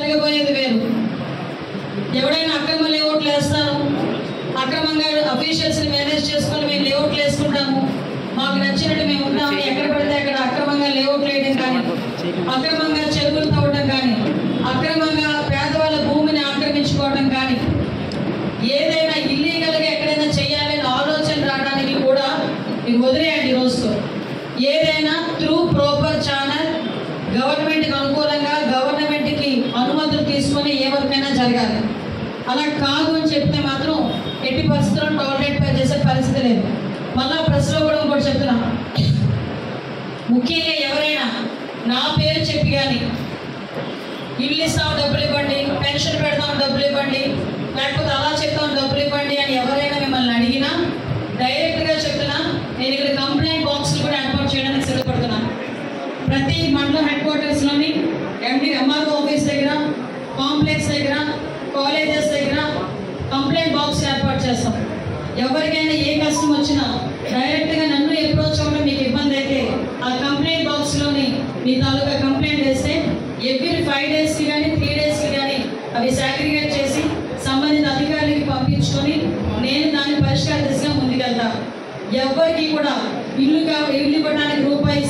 జరగబోయేది వేరు. ఎవడైనా అక్రమ లేఅవుట్లు వేస్తారు, అక్రమంగా అఫీషియల్స్ని మేనేజ్ చేసుకొని మేము లేఅవుట్లు వేసుకుంటాము, మాకు నచ్చినట్టు మేము ఉంటామని ఎక్కడ పడితే అక్కడ అక్రమంగా లేఅవుట్లు వేయడం కానీ, అక్రమంగా చెరువులు తవ్వడం కానీ, అక్రమంగా పేదవాళ్ళ భూమిని ఆక్రమించుకోవడం కానీ, ఏదైనా ఇల్లీగల్గా ఎక్కడైనా చేయాలని ఆలోచన రావడానికి కూడా మీరు వదిలేయండి. రోజుతో ఏదైనా త్రూ ప్రాపర్ ఛానల్ గవర్నమెంట్కి అనుకూలంగా గవర్నమెంట్కి అనుమతులు తీసుకొని ఏ వరకైనా జరగాలి. అలా కాదు అని చెప్తే మాత్రం ఎట్టి పరిస్థితుల్లో టాలరేట్ చేసే పరిస్థితి లేదు. మళ్ళా ప్రెస్లో కూడా ఇంకోటి చెప్తున్నా, ముఖ్యంగా ఎవరైనా నా పేరు చెప్పి కానీ ఇల్లు ఇస్తాం డబ్బులు ఇవ్వండి, పెన్షన్ పెడతాం డబ్బులు ఇవ్వండి, లేకపోతే అలా చెప్తాం డబ్బులు ఇవ్వండి అని ఎవరైనా మిమ్మల్ని అడిగినా డైరెక్ట్గా చెప్తున్నా, నేను ఇక్కడ కంప్లైంట్ బాక్స్లు కూడా ఏర్పాటు చేయడానికి సిద్ధపడుతున్నాను. ప్రతి మండలం హెడ్ క్వార్టర్స్లోని ఎంఆర్ఓ ఆఫీస్ దగ్గర, కాంప్లెక్స్ దగ్గర, కాలేజెస్ దగ్గర కంప్లైంట్ బాక్స్ ఏర్పాటు చేస్తాం. ఎవరికైనా ఏ కష్టం వచ్చినా డైరెక్ట్గా నన్ను అప్రోచ్ అవ్వడం మీకు ఇబ్బంది అయితే ఆ కంప్లైంట్ బాక్స్లోని మీ తాలూకా కంప్లైంట్ వేస్తే ఎవ్రీ 5 డేస్కి కానీ 3 డేస్కి కానీ అవి సాగ్రిగేట్ చేసి సంబంధిత అధికారులకి పంపించుకొని నేను దాని పరిష్కార దిశగా ముందుకెళ్తాను. ఎవరికి కూడా ఇల్లు ఇవ్వడానికి రూపాయి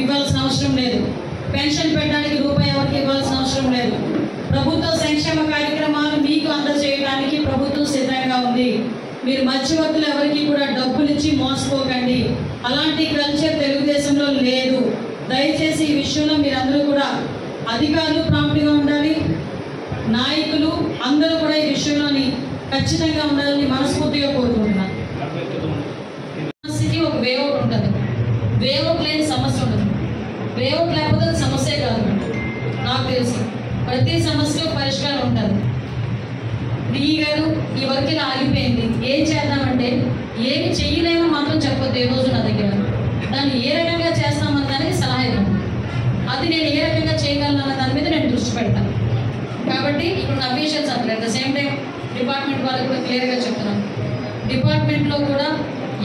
ఇవ్వాల్సిన అవసరం లేదు, పెన్షన్ పెట్టడానికి రూపాయి ఎవరికి ఇవ్వాల్సిన అవసరం లేదు. ప్రభుత్వ సంక్షేమ కార్యక్రమాలు మీకు అందజేయడానికి ప్రభుత్వం సిద్ధంగా ఉంది. మీరు మధ్యవర్తులు ఎవరికి కూడా డబ్బులు ఇచ్చి మోసపోకండి. అలాంటి కల్చర్ తెలుగుదేశంలో లేదు. దయచేసి ఈ విషయంలో మీరందరూ కూడా అధికారులు ప్రాంప్ట్గా ఉండాలి, నాయకులు అందరూ కూడా ఈ విషయంలోని ఖచ్చితంగా ఉండాలని మనస్ఫూర్తిగా కోరుకుంటున్నాను. సమస్యకి ఒక వేఅవుట్ ఉంటుంది, వేఅవుట్ లేని సమస్య ఉండదు. వేఅవుట్ లేకపోతే అది సమస్యే కాదు. నాకు తెలుసు ప్రతి సమస్యకు పరిష్కారం ఉంటుంది. డిఈ గారు ఈ వర్క్ ఇలా ఆగిపోయింది, ఏం చేద్దామంటే ఏమి చెయ్యలేమో మాత్రం చెప్పొద్దు. ఏ రోజు నా దగ్గర దాన్ని ఏ రకంగా చేస్తామన్న దానికి సలహా ఇవ్వండి. అది నేను ఏ రకంగా చేయగలను అన్న దాని మీద నేను దృష్టి పెడతాను. కాబట్టి ఇప్పుడు అఫీషియల్స్ అంటారు, at the same time department వాళ్ళకి కూడా క్లియర్గా చెప్తున్నాను, డిపార్ట్మెంట్లో కూడా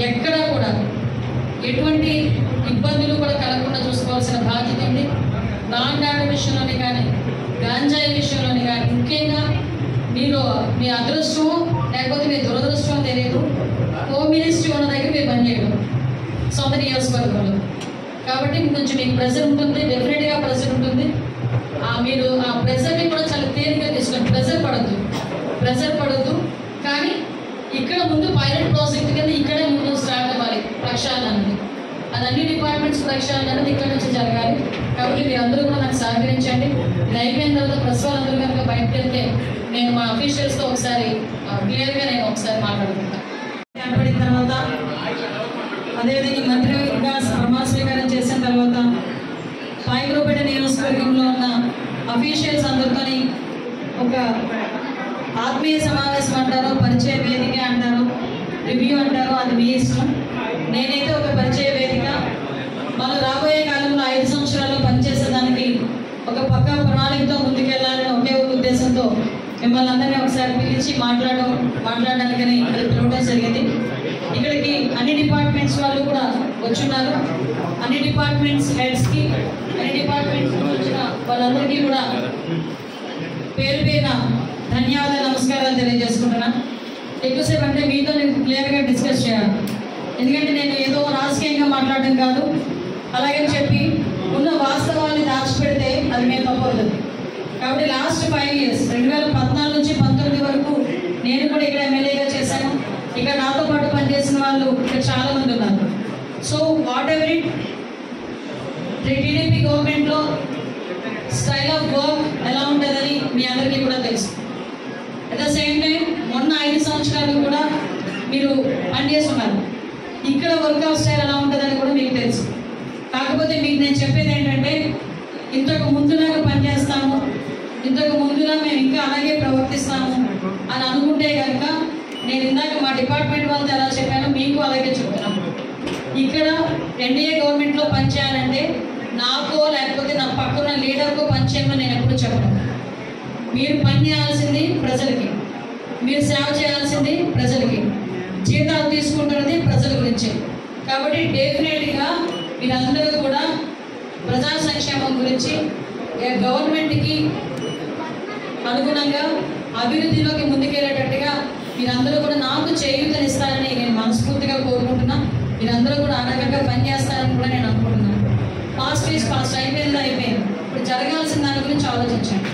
ఎక్కడా కూడా ఎటువంటి ఇబ్బందులు కూడా కలగకుండా చూసుకోవాల్సిన బాధ్యత ఉంది. లాండ్ ఆర్డర్ విషయంలోనే కానీ, గాంజాయి విషయంలోనే కానీ, ముఖ్యంగా మీరు మీ అదృష్టం లేకపోతే మీ దురదృష్టం తెలియదు, హోమ్ మినిస్ట్రీ ఉన్న దగ్గర మీరు పనిచేయడం సొంత నియోజకవర్గంలో. కాబట్టి కొంచెం మీకు ప్రెజర్ ఉంటుంది, డెఫినెట్గా ప్రెజర్ ఉంటుంది. మీరు ఆ ప్రెజర్ని కూడా చాలా తేలిగ్గా తీసుకోండి. ప్రెజర్ పడద్దు. కానీ ఇక్కడ ముందు పైలట్ ప్రాజెక్ట్ కింద ఇక్కడే ముందు స్టార్ట్ అవ్వాలి ప్రక్షాళన అనేది. అది అన్ని డిపార్ట్మెంట్స్ ప్రక్షాళన అనేది ఇక్కడ నుంచి జరగాలి. కాబట్టి మీరు అందరూ కూడా నాకు సహకరించండి. ఇది అయిపోయిన తర్వాత ప్రెస్ వాళ్ళందరూ కనుక బయటకు వెళ్తే నేను మా అఫీషియల్స్తో ఒకసారి క్లియర్గా నేను ఒకసారి మాట్లాడుకుంటాను. ఏర్పడిన తర్వాత అదేవిధంగా మంత్రిగా ప్రమాణ స్వీకారం చేసిన తర్వాత పాయకరావుపేట నియోజకవర్గంలో ఉన్న అఫీషియల్స్ అందరితోని ఒక ఆత్మీయ సమావేశం అంటారో, పరిచయ వేదిక అంటారో, రివ్యూ అంటారో, అది మీ ఇష్టం. నేనైతే ఒక పరిచయ వేదిక మనం రాబోయే కాలంలో 5 సంవత్సరాలు పనిచేసేదానికి ఒక పక్కా ప్రణాళికతో ముందుకెళ్లాలని ఒకే ఒక ఉద్దేశంతో మిమ్మల్ని అందరినీ ఒకసారి పిలిచి మాట్లాడడానికని పిలవడం జరిగింది. ఇక్కడికి అన్ని డిపార్ట్మెంట్స్ వాళ్ళు కూడా వచ్చున్నారు. అన్ని డిపార్ట్మెంట్స్ హెడ్స్కి, అన్ని డిపార్ట్మెంట్స్ వచ్చిన వాళ్ళందరికీ కూడా పేరు పేరున ధన్యవాదాలు, నమస్కారాలు తెలియజేసుకుంటున్నాను. ఎక్కువసేపు అంటే మీతో నేను క్లియర్గా డిస్కస్ చేయాలి. ఎందుకంటే నేను ఏదో రాజకీయంగా మాట్లాడడం కాదు. అలాగని చెప్పి ఉన్న వాస్తవాన్ని దాచిపెడితే అది మేము తప్పవుతుంది. కాబట్టి లాస్ట్ 5 years 2014 నుంచి 19 వరకు నేను కూడా ఇక్కడ ఎమ్మెల్యేగా చేశాను. ఇక్కడ నాతో పాటు పనిచేసిన వాళ్ళు ఇక్కడ చాలామంది ఉన్నారు. So what ever it TDP గవర్నమెంట్లో స్టైల్ ఆఫ్ వర్క్ ఎలా ఉంటుందని మీ అందరికీ కూడా తెలుసు. అట్ ద సేమ్ టైం మొన్న 5 సంవత్సరాలు కూడా మీరు పనిచేస్తున్నారు. ఇక్కడ వర్క్ ఆఫ్ స్టైల్ ఎలా ఉంటుందని కూడా మీకు తెలుసు. కాకపోతే మీకు నేను చెప్పేది ఏంటంటే ఇంతకు ముందులాగా పనిచేస్తాము, ఇంతకు ముందులా మేము ఇంకా అలాగే ప్రవర్తిస్తాము అని అనుకుంటే కనుక నేను ఇందాక మా డిపార్ట్మెంట్ వాళ్ళతో ఎలా చెప్పానో మీకు అలాగే చెప్తున్నాను. ఇక్కడ ఎన్డీఏ గవర్నమెంట్లో పనిచేయాలంటే నాకో లేకపోతే నా పక్కన లీడర్కో పనిచేయమని నేను ఎప్పుడు చెప్పను. మీరు పని చేయాల్సింది ప్రజలకి, మీరు సేవ చేయాల్సింది ప్రజలకి, జీతాలు తీసుకుంటున్నది ప్రజల గురించి. కాబట్టి డెఫినెట్గా మీరందరూ కూడా ప్రజా సంక్షేమం గురించి గవర్నమెంట్కి అనుగుణంగా అభివృద్ధిలోకి ముందుకెళ్ళేటట్టుగా మీరందరూ కూడా నాకు చేయూతనిస్తారని నేను మనస్ఫూర్తిగా కోరుకుంటున్నా. మీరందరూ కూడా ఆ రకంగా పనిచేస్తారని కూడా నేను అనుకుంటున్నాను. పాస్ట్ అయిపోయింది. ఇప్పుడు జరగాల్సిన దాని గురించి ఆలోచించండి.